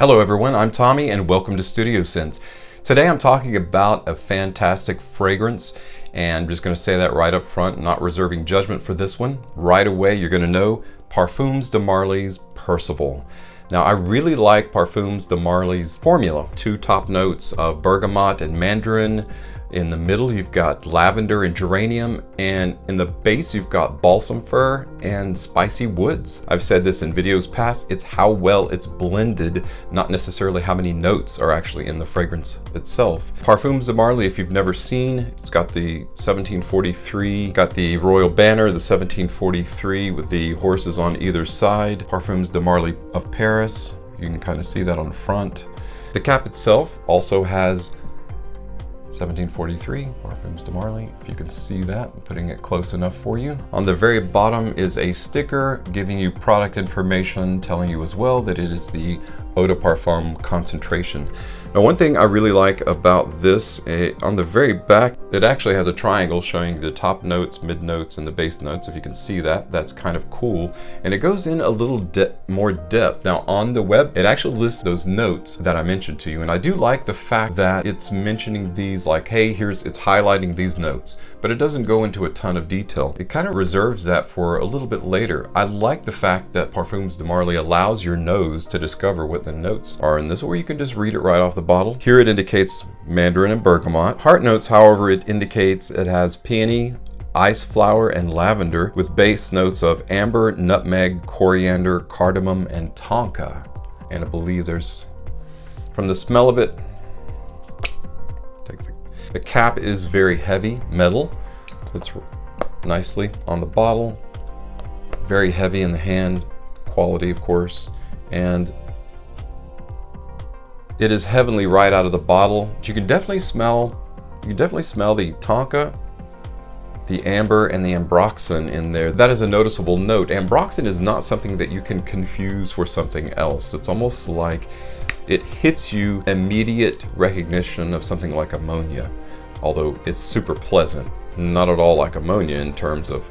Hello everyone, I'm Tommy and welcome to Studio Sense. Today I'm talking about a fantastic fragrance, and I'm just going to say that right up front, not reserving judgment for this one. Right away you're going to know Parfums de Marly's Percival. Now I really like Parfums de Marly's formula. Two top notes of bergamot and mandarin. In the middle you've got lavender and geranium, and in the base you've got balsam fir and spicy woods. I've said this in videos past, it's how well it's blended, not necessarily how many notes are actually in the fragrance itself. Parfums de Marly, if you've never seen, it's got the 1743, got the royal banner, the 1743 with the horses on either side. Parfums de Marly of Paris, you can kind of see that on the front. The cap itself also has 1743, Parfums de Marly, if you can see that, I'm putting it close enough for you. On the very bottom is a sticker giving you product information, telling you as well that it is the Eau de Parfum concentration. Now one thing I really like about this, on the very back, it actually has a triangle showing the top notes, mid notes, and the base notes. If you can see that, that's kind of cool. And it goes in a little more depth. Now on the web, it actually lists those notes that I mentioned to you. And I do like the fact that it's mentioning these like, hey, it's highlighting these notes, but it doesn't go into a ton of detail. It kind of reserves that for a little bit later. I like the fact that Parfums de Marly allows your nose to discover what the notes are in this, where you can just read it right off the bottle. Here it indicates mandarin and bergamot. Heart notes, however, it indicates it has peony, ice flower, and lavender, with base notes of amber, nutmeg, coriander, cardamom, and tonka. And I believe there's, from the smell of it, the cap is very heavy metal. It's nicely on the bottle, very heavy in the hand, quality of course, and it is heavenly right out of the bottle. But you can definitely smell the tonka, the amber, and the ambroxan in there. That is a noticeable note. Ambroxan is not something that you can confuse for something else. It's almost like it hits you immediate recognition of something like ammonia, although it's super pleasant. Not at all like ammonia in terms of,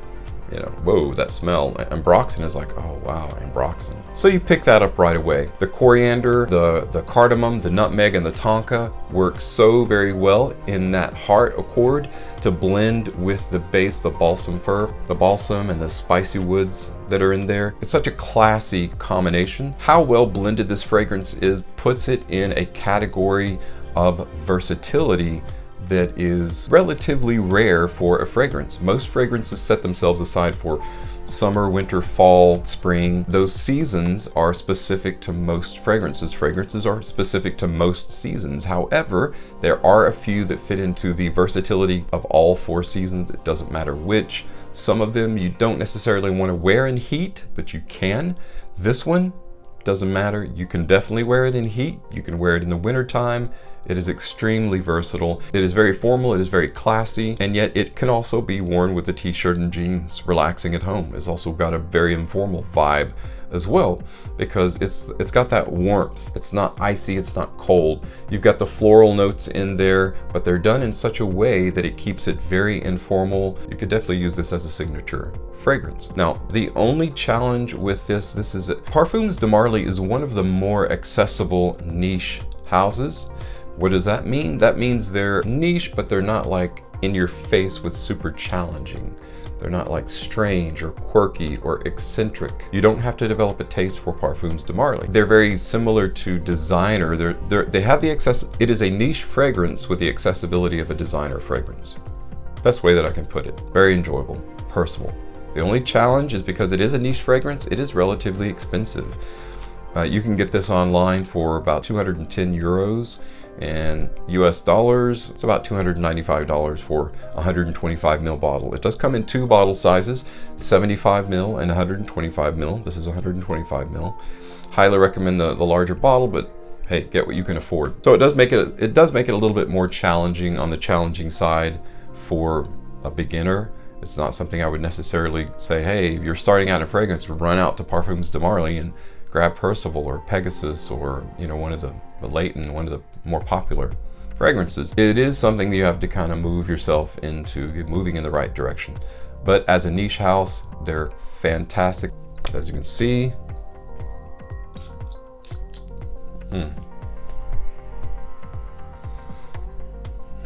you know, whoa, that smell. Ambroxan is like, oh wow, ambroxan. So you pick that up right away. The coriander, the cardamom, the nutmeg, and the tonka work so very well in that heart accord to blend with the base, the balsam fir, the balsam, and the spicy woods that are in there. It's such a classy combination. How well blended this fragrance is puts it in a category of versatility that is relatively rare for a fragrance. Most fragrances set themselves aside for summer, winter, fall, spring. Those seasons are specific to most fragrances. Fragrances are specific to most seasons. However, there are a few that fit into the versatility of all four seasons. It doesn't matter which. Some of them you don't necessarily want to wear in heat, but you can. This one doesn't matter. You can definitely wear it in heat. You can wear it in the winter time. It is extremely versatile. It is very formal, it is very classy, and yet it can also be worn with a t-shirt and jeans, relaxing at home. It's also got a very informal vibe as well, because it's got that warmth. It's not icy, it's not cold. You've got the floral notes in there, but they're done in such a way that it keeps it very informal. You could definitely use this as a signature fragrance. Now, the only challenge with this is Parfums de Marly is one of the more accessible niche houses. What does that mean? That means they're niche, but they're not like in your face with super challenging. They're not like strange or quirky or eccentric. You don't have to develop a taste for Parfums de Marly. They're very similar to designer. They have the it is a niche fragrance with the accessibility of a designer fragrance. Best way that I can put it. Very enjoyable. Percival. The only challenge is because it is a niche fragrance, it is relatively expensive. You can get this online for about 210 euros. And US dollars, it's about $295 for a 125 ml bottle. It does come in two bottle sizes, 75 ml and 125 ml. This is 125 ml. Highly recommend the larger bottle, but hey, get what you can afford. So it does make it a little bit more challenging, on the challenging side for a beginner. It's not something I would necessarily say, hey, you're starting out in fragrance, run out to Parfums de Marly and grab Percival or Pegasus or, you know, one of the Leighton, one of the more popular fragrances. It is something that you have to kind of move yourself into moving in the right direction. But as a niche house, they're fantastic. As you can see,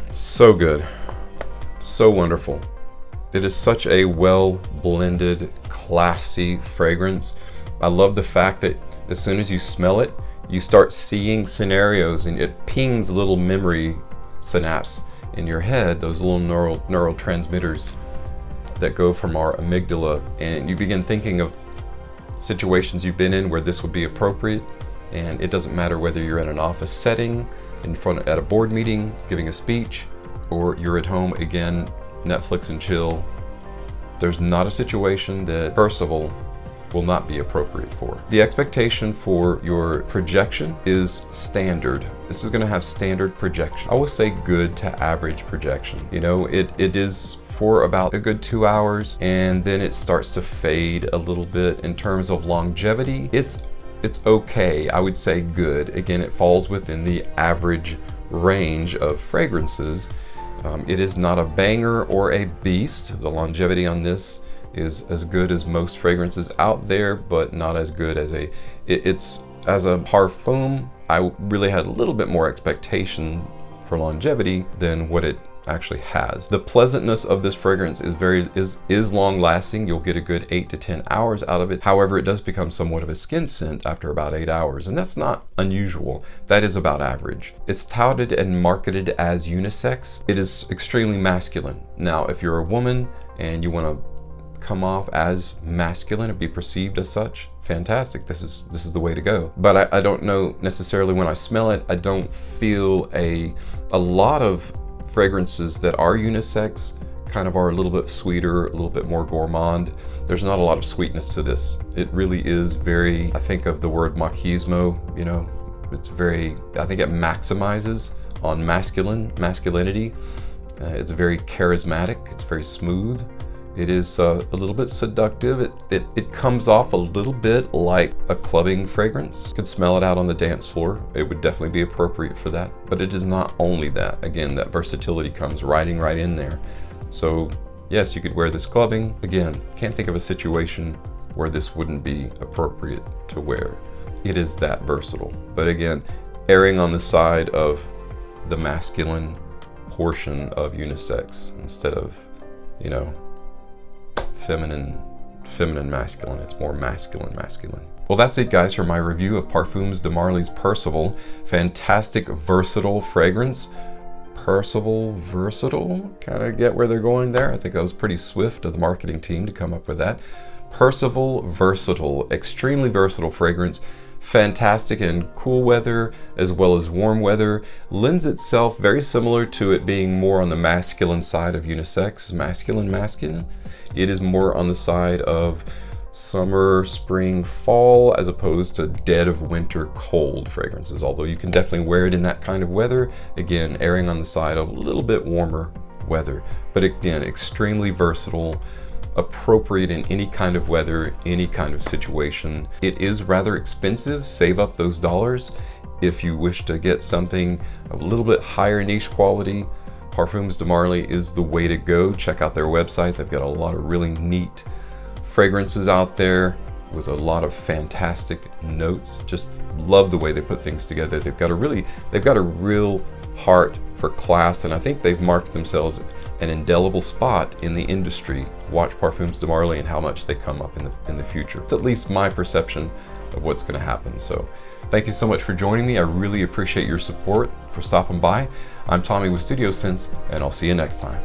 So good. So wonderful. It is such a well blended, classy fragrance. I love the fact that as soon as you smell it, you start seeing scenarios and it pings little memory synapses in your head, those little neural transmitters that go from our amygdala, and you begin thinking of situations you've been in where this would be appropriate. And it doesn't matter whether you're in an office setting, at a board meeting, giving a speech, or you're at home, again, Netflix and chill. There's not a situation that Percival will not be appropriate for. The expectation for your projection is standard. This is going to have standard projection. I will say good to average projection. You know, it is for about a good 2 hours, and then it starts to fade a little bit. In terms of longevity, it's okay. I would say good. Again, it falls within the average range of fragrances. It is not a banger or a beast. The longevity on this is as good as most fragrances out there, but not as good as it's as a parfum. I really had a little bit more expectations for longevity than what it actually has. The pleasantness of this fragrance is long lasting. You'll get a good 8 to 10 hours out of it. However, it does become somewhat of a skin scent after about 8 hours, and that's not unusual. That is about average. It's touted and marketed as unisex. It is extremely masculine. Now, if you're a woman and you want to come off as masculine and be perceived as such, fantastic. This is the way to go. But I don't know necessarily, when I smell it, I don't feel a lot of fragrances that are unisex kind of are a little bit sweeter, a little bit more gourmand. There's not a lot of sweetness to this. It really is very, I think of the word machismo, you know, it's very, I think it maximizes on masculinity. It's very charismatic, it's very smooth. It is a little bit seductive. It comes off a little bit like a clubbing fragrance. You could smell it out on the dance floor. It would definitely be appropriate for that. But it is not only that. Again, that versatility comes riding right in there. So yes, you could wear this clubbing. Again, can't think of a situation where this wouldn't be appropriate to wear. It is that versatile. But again, erring on the side of the masculine portion of unisex instead of, you know, feminine masculine. It's more masculine. Well, that's it, guys, for my review of Parfums de Marly's Percival. Fantastic, versatile fragrance. Percival versatile, kind of get where they're going there. I think that was pretty swift of the marketing team to come up with that. Percival versatile, extremely versatile fragrance. Fantastic in cool weather as well as warm weather. Lends itself very similar to it being more on the masculine side of unisex. Masculine. It is more on the side of summer, spring, fall, as opposed to dead of winter cold fragrances, although you can definitely wear it in that kind of weather. Again, erring on the side of a little bit warmer weather, but again, extremely versatile, appropriate in any kind of weather, any kind of situation. It is rather expensive. Save up those dollars if you wish to get something a little bit higher niche quality. Parfums de Marly is the way to go. Check out their website. They've got a lot of really neat fragrances out there with a lot of fantastic notes. Just love the way they put things together. They've got a real heart for class, and I think they've marked themselves an indelible spot in the industry. Watch Parfums de Marly and how much they come up in the future. It's at least my perception of what's going to happen. So thank you so much for joining me. I really appreciate your support, for stopping by. I'm Tommy with Studio Sense, and I'll see you next time.